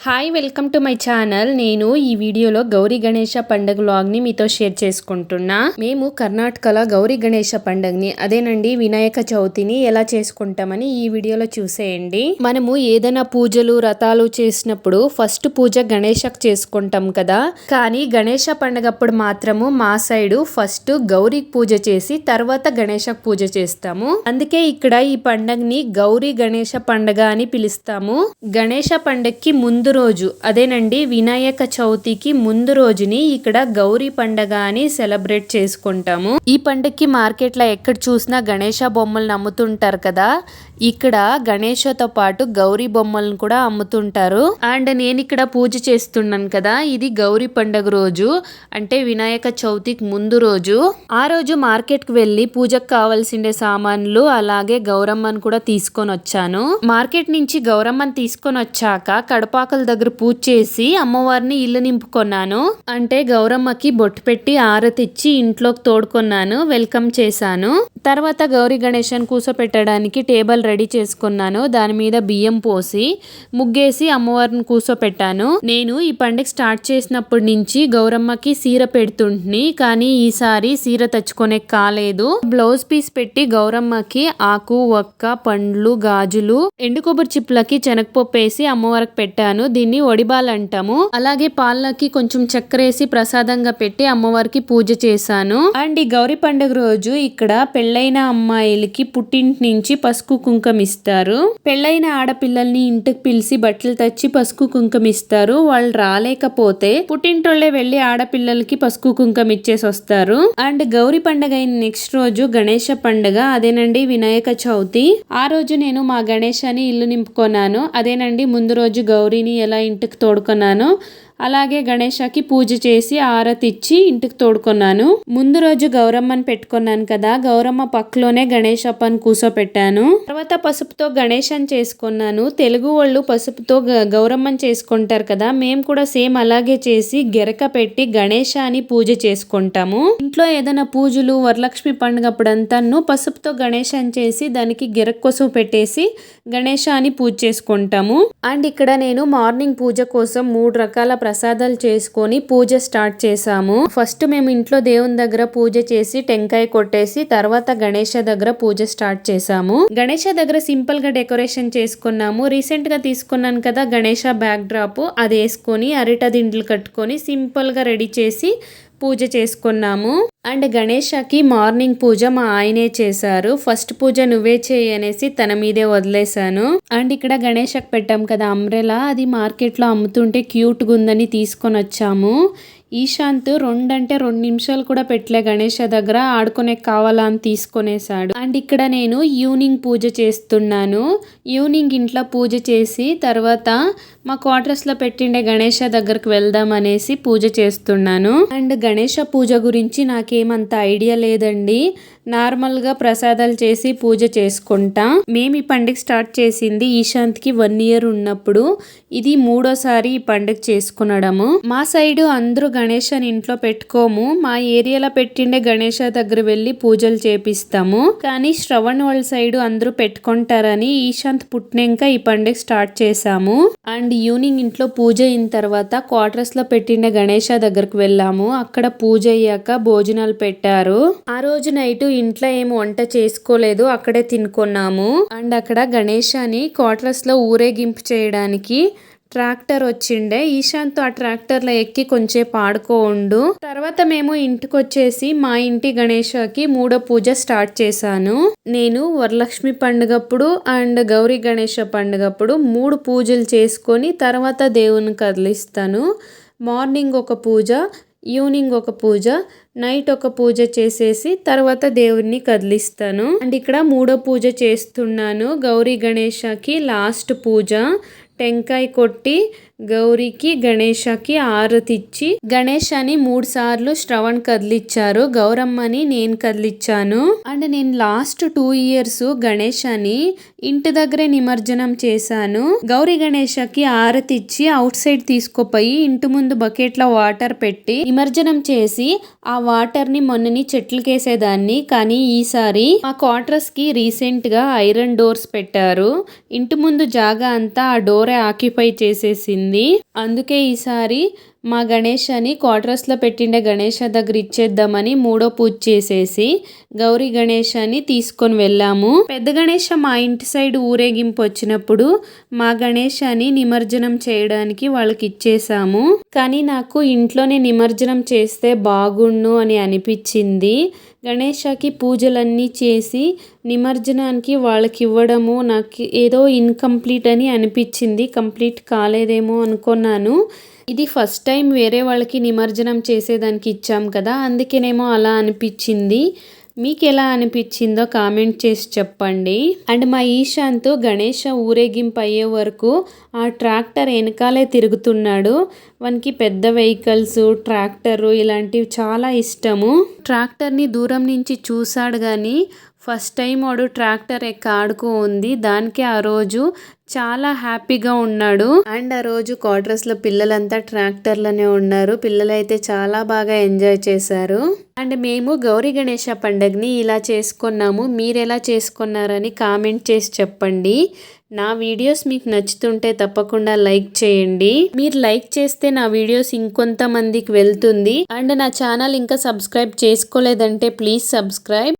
Hi welcome to my channel. నేను ఈ వీడియోలో గౌరీ గణేష పండుగ వ్లాగ్ని మీతో షేర్ చేసుకుంటున్నా. మేము కర్ణాటకలో గౌరీ గణేష పండుగని అదేనండి వినాయక చవితిని ఎలా చేసుకుంటామని ఈ వీడియోలో చూసేయండి. మనము ఏదైనా పూజలు వ్రతాలు చేసినప్పుడు ఫస్ట్ పూజ గణేషకు చేసుకుంటాం కదా, కానీ గణేష పండుగప్పుడు మాత్రము మా సైడు ఫస్ట్ గౌరీ పూజ చేసి తర్వాత గణేషకు పూజ చేస్తాము. అందుకే ఇక్కడ ఈ పండుగని గౌరీ గణేష పండుగ అని పిలుస్తాము. గణేష పండుగకి ముందు రోజు అదేనండి వినాయక చవితికి ముందు రోజుని ఇక్కడ గౌరీ పండగ అని సెలబ్రేట్ చేసుకుంటాము. ఈ పండుగకి మార్కెట్ లో ఎక్కడ చూసినా గణేష బొమ్మలను అమ్ముతుంటారు కదా, ఇక్కడ గణేషతో పాటు గౌరీ బొమ్మలను కూడా అమ్ముతుంటారు. అండ్ నేను ఇక్కడ పూజ చేస్తున్నాను కదా, ఇది గౌరీ పండుగ రోజు అంటే వినాయక చవితికి ముందు రోజు. ఆ రోజు మార్కెట్ కి వెళ్లి పూజకు కావాల్సిన సామాన్లు అలాగే గౌరమ్మను కూడా తీసుకొని వచ్చాను. మార్కెట్ నుంచి గౌరమ్మను తీసుకొని వచ్చాక కడపాకల దగ్గర పూజ చేసి అమ్మవారిని ఇల్లు నింపుకున్నాను. అంటే గౌరమ్మకి బొట్టు పెట్టి ఆరతిచ్చి ఇంట్లోకి తోడుకున్నాను, వెల్కమ్ చేశాను. తర్వాత గౌరీ గణేశన్ కూర్చోపెట్టడానికి టేబుల్ రెడీ చేసుకున్నాను. దాని మీద బియ్యం పోసి ముగ్గేసి అమ్మవారిని కూర్చోపెట్టాను. నేను ఈ పండుగ స్టార్ట్ చేసినప్పటి నుంచి గౌరమ్మకి సీర పెడుతుంటిని, కానీ ఈసారి సీర తెచ్చుకునే కాలేదు. బ్లౌజ్ పీస్ పెట్టి గౌరమ్మకి ఆకు ఒక్క పండ్లు గాజులు ఎండు కొబ్బరి చిప్పులకి శనగపప్పు వేసి అమ్మవారికి పెట్టాను. దీన్ని ఒడిబాల్ అంటాము. అలాగే పాలకి కొంచెం చక్కెర వేసి ప్రసాదంగా పెట్టి అమ్మవారికి పూజ చేశాను. అండ్ ఈ గౌరీ పండుగ రోజు ఇక్కడ పెళ్ళైన అమ్మాయిలకి పుట్టింటి నుంచి పసుపు కుంకుమ ఇస్తారు. పెళ్ళైన ఆడపిల్లల్ని ఇంటికి పిలిచి బట్టలు తెచ్చి పసుపు కుంకుమ ఇస్తారు. వాళ్ళు రాలేకపోతే పుట్టింటోళ్లే వెళ్లి ఆడపిల్లలకి పసుపు కుంకుమ ఇచ్చేసి వస్తారు. అండ్ గౌరీ పండుగ అయిన నెక్స్ట్ రోజు గణేష పండుగ, అదేనండి వినాయక చవితి. ఆ రోజు నేను మా గణేశాన్ని ఇల్లు నింపుకున్నాను. అదేనండి ముందు రోజు గౌరీని ఎలా ఇంటికి తోడుకున్నాను, అలాగే గణేషకి పూజ చేసి ఆరతి ఇచ్చి ఇంటికి తోడుకున్నాను. ముందు రోజు గౌరమ్మని పెట్టుకున్నాను కదా, గౌరమ్మ పక్కలోనే గణేశప్పని కూర్చోపెట్టాను. తర్వాత పసుపుతో గణేశని చేసుకున్నాను. తెలుగు వాళ్ళు పసుపుతో గౌరమ్మని చేసుకుంటారు కదా, మేము కూడా సేమ్ అలాగే చేసి గెరక పెట్టి గణేశ అని పూజ చేసుకుంటాము. ఇంట్లో ఏదైనా పూజలు వరలక్ష్మి పండుగ అప్పుడంతాను పసుపుతో గణేశని చేసి దానికి గెరక కోసం పెట్టేసి గణేశ అని పూజ చేసుకుంటాము. అండ్ ఇక్కడ నేను మార్నింగ్ పూజ కోసం 3 రకాల ప్రసాదాలు చేసుకొని పూజ స్టార్ట్ చేసాము. ఫస్ట్ మేము ఇంట్లో దేవుని దగ్గర పూజ చేసి టెంకాయ కొట్టేసి తర్వాత గణేష దగ్గర పూజ స్టార్ట్ చేసాము. గణేష దగ్గర సింపుల్ గా డెకరేషన్ చేసుకున్నాము. రీసెంట్ గా తీసుకున్నాను కదా గణేష బ్యాక్ డ్రాప్, అది వేసుకొని అరిట దిండ్లు కట్టుకొని సింపుల్ గా రెడీ చేసి పూజ చేసుకున్నాము. అండ్ గణేషకి మార్నింగ్ పూజ మా ఆయనే చేశారు. ఫస్ట్ పూజ నువ్వే చేయి అనేసి తన మీదే వదిలేశాను. అండ్ ఇక్కడ గణేషకి పెట్టాం కదా అంబ్రెలా, అది మార్కెట్ లో అమ్ముతుంటే క్యూట్ గా ఉందని తీసుకొని వచ్చాము. ఈశాంత్ 2 నిమిషాలు కూడా పెట్టలే గణేష దగ్గర, ఆడుకునే కావాలా అని తీసుకొనేసాడు. అండ్ ఇక్కడ నేను ఈవినింగ్ పూజ చేస్తున్నాను. ఈవినింగ్ ఇంట్లో పూజ చేసి తర్వాత మా క్వార్టర్స్ లో పెట్టిండే గణేష దగ్గరకు వెళ్దాం అనేసి పూజ చేస్తున్నాను. అండ్ గణేష పూజ గురించి నాకేమంత ఐడియా లేదండి, నార్మల్ గా ప్రసాదాలు చేసి పూజ చేసుకుంటా. మేము ఈ పండుగ స్టార్ట్ చేసింది ఈశాంత్ కి 1 year ఉన్నప్పుడు. ఇది 3వసారి ఈ పండుగ చేసుకునడము. మా సైడ్ అందరూ గణేషని ఇంట్లో పెట్టుకోము, మా ఏరియాలో పెట్టిండే గణేష దగ్గర వెళ్ళి పూజలు చేపిస్తాము. కానీ శ్రవణ్ వాళ్ళ సైడ్ అందరూ పెట్టుకుంటారని ఈశాంత్ పుట్టినాక ఈ పండుగ స్టార్ట్ చేసాము. అండ్ ఈవినింగ్ ఇంట్లో పూజ అయిన తర్వాత క్వార్టర్స్ లో పెట్టిండే గణేష దగ్గరకు వెళ్ళాము. అక్కడ పూజ అయ్యాక భోజనాలు పెట్టారు. ఆ రోజు నైట్ ఇంట్లో ఏం వంట చేసుకోలేదు, అక్కడే తినుకున్నాము. అండ్ అక్కడ గణేశాని క్వార్టర్స్ లో ఊరేగింపు చేయడానికి ట్రాక్టర్ వచ్చిండే. ఈశాంత్ ఆ ట్రాక్టర్ లో ఎక్కి కొంచెంసేపు ఆడుకోండు. తర్వాత మేము ఇంటికి వచ్చేసి మా ఇంటి గణేషకి 3వ పూజ స్టార్ట్ చేశాను. నేను వరలక్ష్మి పండుగప్పుడు అండ్ గౌరీ గణేష పండుగప్పుడు 3 పూజలు చేసుకొని తర్వాత దేవుని కదిలిస్తాను. మార్నింగ్ ఒక పూజ, ఈవినింగ్ ఒక పూజ, నైట్ ఒక పూజ చేసేసి తర్వాత దేవుణ్ణి కదిలిస్తాను. అండ్ ఇక్కడ 3వ పూజ చేస్తున్నాను. గౌరీ గణేషకి లాస్ట్ పూజ, టెంకాయ కొట్టి గౌరీకి గణేషకి ఆరతిచ్చి గణేశాని 3 సార్లు శ్రవణ్ కదిలిచ్చారు, గౌరమ్మని నేను కదిలిచ్చాను. అండ్ నేను లాస్ట్ 2 years గణేశాని ఇంటి దగ్గరే నిమజ్జనం చేశాను. గౌరీ గణేషకి ఆరతిచ్చి అవుట్ సైడ్ తీసుకుపోయి ఇంటి ముందు బకెట్ లో వాటర్ పెట్టి నిమజ్జనం చేసి ఆ వాటర్ ని మొన్నని చెట్లకేసేదాన్ని. కానీ ఈసారి మా క్వార్టర్స్ కి రీసెంట్ గా ఐరన్ డోర్స్ పెట్టారు. ఇంటి ముందు జాగా అంతా ఆ డోరే ఆక్యుపై చేసేసింది. అనిపించింది. అందుకే ఈసారి మా గణేషని క్వార్టర్స్లో పెట్టిండే గణేష దగ్గర ఇచ్చేద్దామని మూడో పూజ చేసేసి గౌరీ గణేషని తీసుకొని వెళ్ళాము. పెద్ద గణేష మా ఇంటి సైడ్ ఊరేగింపు వచ్చినప్పుడు మా గణేషని నిమజ్జనం చేయడానికి వాళ్ళకి ఇచ్చేసాము. కానీ నాకు ఇంట్లోనే నిమజ్జనం చేస్తే బాగుండు అని అనిపించింది. గణేషకి పూజలన్నీ చేసి నిమజ్జనానికి వాళ్ళకి ఇవ్వడము నాకు ఏదో ఇన్కంప్లీట్ అని అనిపించింది. కంప్లీట్ కాలేదేమో అనుకున్నాను. ఇది ఫస్ట్ టైం వేరే వాళ్ళకి నిమజ్జనం చేసేదానికి ఇచ్చాం కదా, అందుకేనేమో అలా అనిపించింది. మీకు ఎలా అనిపించిందో కామెంట్ చేసి చెప్పండి. అండ్ మా ఈశాంత్ గణేష ఊరేగింపు అయ్యే వరకు ఆ ట్రాక్టర్ వెనకాలే తిరుగుతున్నాడు. వానికి పెద్ద వెహికల్స్, ట్రాక్టరు ఇలాంటివి చాలా ఇష్టము. ట్రాక్టర్ని దూరం నుంచి చూశాడు కానీ ఫస్ట్ టైం వాడు ట్రాక్టర్ ఆడుకో ఉంది. దానికి ఆ రోజు చాలా హ్యాపీగా ఉన్నాడు. అండ్ ఆ రోజు క్వార్టర్స్లో పిల్లలంతా ట్రాక్టర్లోనే ఉన్నారు. పిల్లలైతే చాలా బాగా ఎంజాయ్ చేశారు. అండ్ మేము గౌరీ గణేష పండుగని ఇలా చేసుకున్నాము. మీరు ఎలా చేసుకున్నారని కామెంట్ చేసి చెప్పండి. నా వీడియోస్ మీకు నచ్చుతుంటే తప్పకుండా లైక్ చేయండి. మీరు లైక్ చేస్తే నా వీడియోస్ ఇంకొంతమందికి వెళ్తుంది. అండ్ నా ఛానల్ ఇంకా సబ్స్క్రైబ్ చేసుకోలేదంటే ప్లీజ్ సబ్స్క్రైబ్.